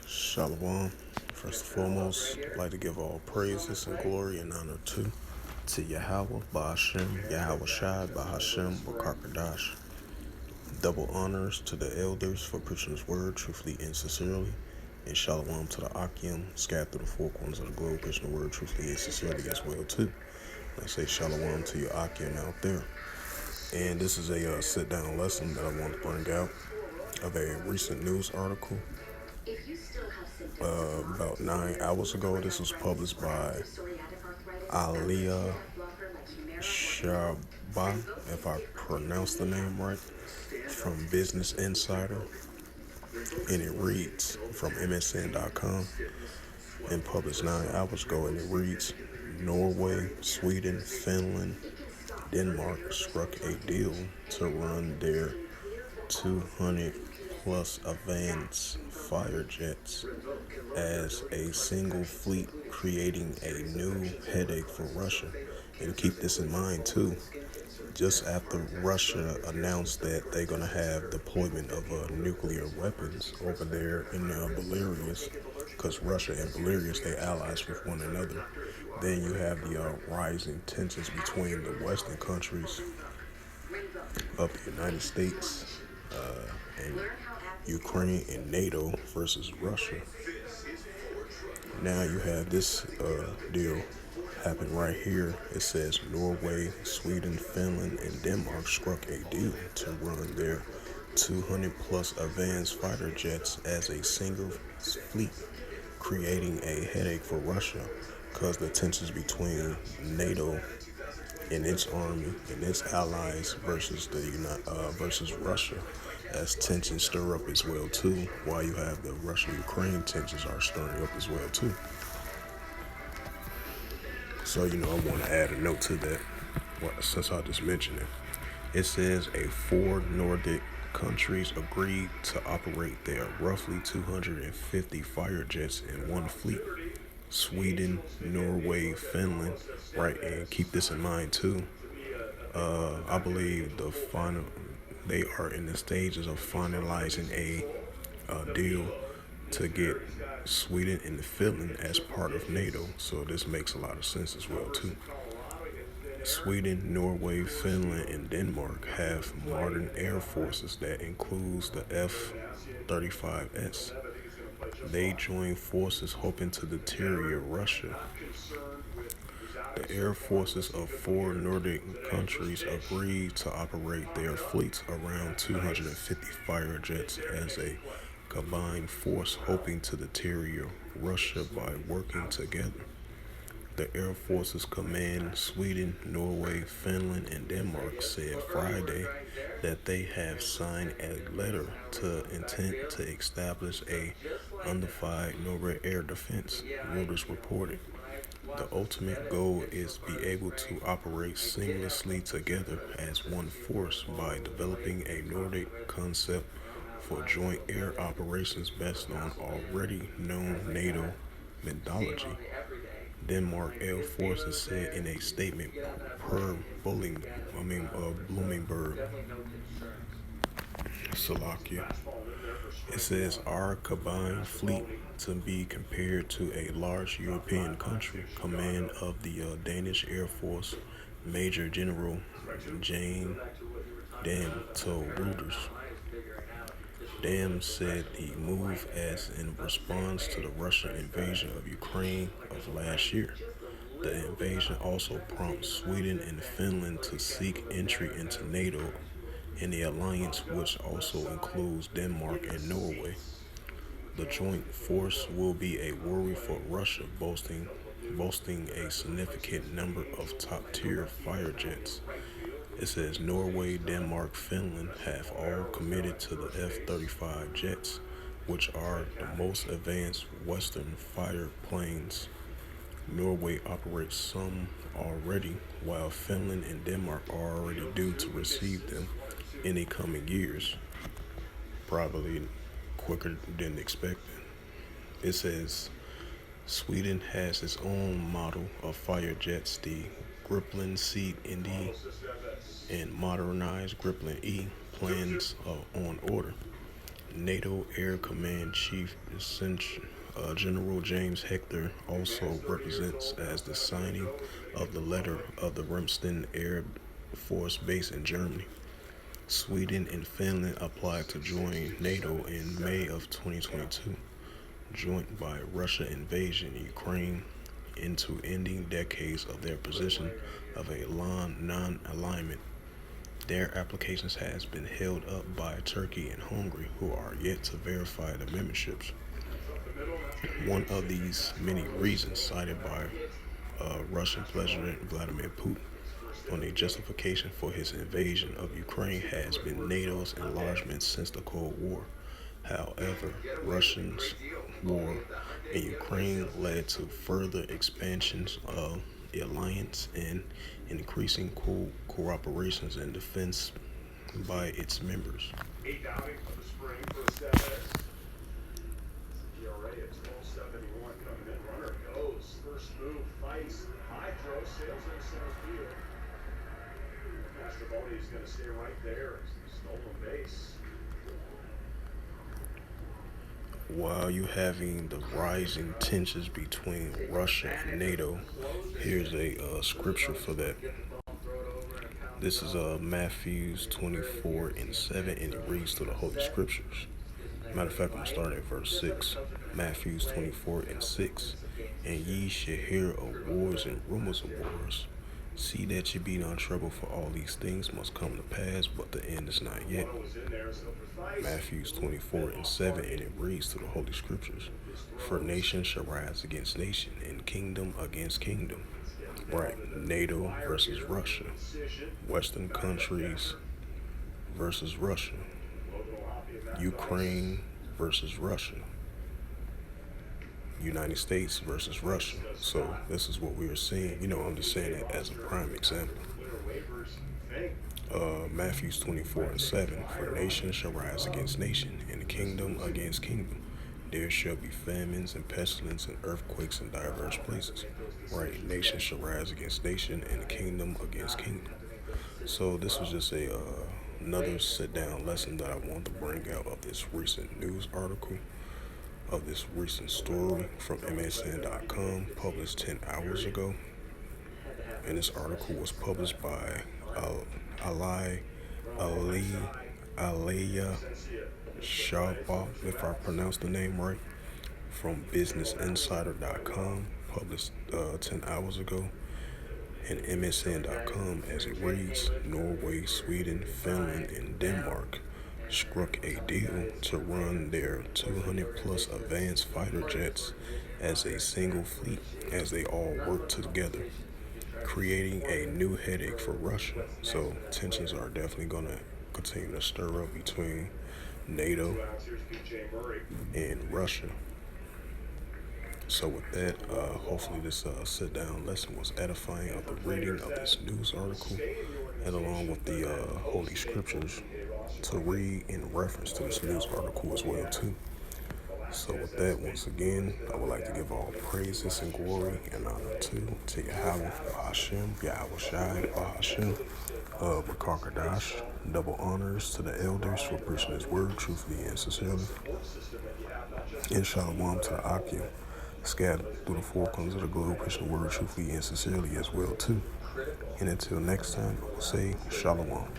Shalom. First and foremost, I'd like to give all praises and glory and honor to Yahweh, Ba'ashem, Yahweh Shai, Ba'ashem, Bakarkadash. Double honors to the elders for preaching his word truthfully and sincerely. And shalom to the Akim, scattered through the four corners of the globe, preaching the word truthfully and sincerely as well too. I say shalom to your Akim out there. And this is a sit-down lesson that I want to bring out of a recent news article. About 9 hours ago, this was published by Aliyah Shaba, if I pronounce the name right, from Business Insider, and it reads from MSN.com, and published 9 hours ago, and it reads: Norway, Sweden, Finland, Denmark struck a deal to run their 200 plus advanced fighter jets as a single fleet, creating a new headache for Russia. And keep this in mind too, just after Russia announced that they're going to have deployment of nuclear weapons over there in Belarus, because Russia and Belarus, they allies with one another. Then you have the rising tensions between the Western countries of the United States and Ukraine and NATO versus Russia. Now you have this deal happen right here. It says Norway, Sweden, Finland, and Denmark struck a deal to run their 200 plus advanced fighter jets as a single fleet, creating a headache for Russia because the tensions between NATO and its army and its allies versus versus Russia, as tensions stir up as well too, while you have the Russia-Ukraine tensions are stirring up as well too. So I want to add a note to that, since I just mentioned it. It says 4 Nordic countries agreed to operate their roughly 250 fighter jets in one fleet. Sweden, Norway, Finland, right? And keep this in mind too. I believe they are in the stages of finalizing a deal to get Sweden and Finland as part of NATO. So this makes a lot of sense as well too. Sweden, Norway, Finland, and Denmark have modern air forces that includes the F-35S. They join forces hoping to deter Russia. The air forces of 4 Nordic countries agreed to operate their fleets around 250 fighter jets as a combined force, hoping to deter Russia by working together. The Air Forces Command Sweden, Norway, Finland, and Denmark said Friday that they have signed a letter to intent to establish a unified Norway air defense, Reuters reported. The ultimate goal is to be able to operate seamlessly together as one force by developing a Nordic concept for joint air operations based on already known NATO methodology. Denmark Air Forces said in a statement per Bloomberg. Slovakia. It says our combined fleet to be compared to a large European country. Command of the Danish Air Force Major General Jane Dam told Reuters. Dam said the move as in response to the Russian invasion of Ukraine of last year. The invasion also prompts Sweden and Finland to seek entry into NATO and the alliance, which also includes Denmark and Norway. The joint force will be a worry for Russia, boasting a significant number of top-tier fighter jets. It says Norway, Denmark, Finland have all committed to the F-35 jets, which are the most advanced Western fighter planes. Norway operates some already, while Finland and Denmark are already due to receive them in the coming years, probably quicker than expected. It says Sweden has its own model of fighter jets, the Gripen C&D and modernized Gripen E plans on order. NATO Air Command Chief General James Hector also represents as the signing of the letter of the Ramstein Air Force Base in Germany. Sweden and Finland applied to join NATO in May of 2022, joined by Russia invasion in Ukraine into ending decades of their position of a non-alignment. Their applications has been held up by Turkey and Hungary, who are yet to verify the memberships. One of these many reasons cited by Russian President Vladimir Putin on a justification for his invasion of Ukraine has been NATO's enlargement since the Cold War. However, Russia's war in Ukraine led to further expansions of the alliance and increasing cooperations in defense by its members. He's going to stay right there. Stolen base. While you're having the rising tensions between Russia and NATO, here's a scripture for that. This is Matthew 24:7, and it reads through the Holy Scriptures. Matter of fact, I'm going to start at verse 6. Matthew 24:6. And ye shall hear of wars and rumors of wars. See that ye be not troubled, for all these things must come to pass, but the end is not yet. Matthew 24:7, and it reads through the Holy Scriptures. For nation shall rise against nation, and kingdom against kingdom. Right, NATO versus Russia. Western countries versus Russia. Ukraine versus Russia. United States versus Russia. So this is what we are seeing. I'm just saying it as a prime example. Matthew 24:7. For nation shall rise against nation, and kingdom against kingdom. There shall be famines and pestilence and earthquakes in diverse places. Right, nation shall rise against nation, and kingdom against kingdom. So this was just another sit-down lesson that I want to bring out of this recent news article, of this recent story from MSN.com, published 10 hours ago. And this article was published by Aliyah Shaba, if I pronounced the name right, from BusinessInsider.com, published 10 hours ago. And MSN.com, as it reads, Norway, Sweden, Finland, and Denmark struck a deal to run their 200 plus advanced fighter jets as a single fleet as they all work together, creating a new headache for Russia. So tensions are definitely going to continue to stir up between NATO and Russia. So with that, hopefully this sit-down lesson was edifying of the reading of this news article, and along with the Holy Scriptures to read in reference to this news article as well too. So with that, once again, I would like to give all praises and glory and honor to Yahweh Hashem, Yahweh Shai Hashem, Makakadash. Double honors to the elders for preaching His word truthfully and sincerely. And shalom to the Akim, scattered through the four corners of the globe, preaching the word truthfully and sincerely as well too. And until next time, I will say shalom.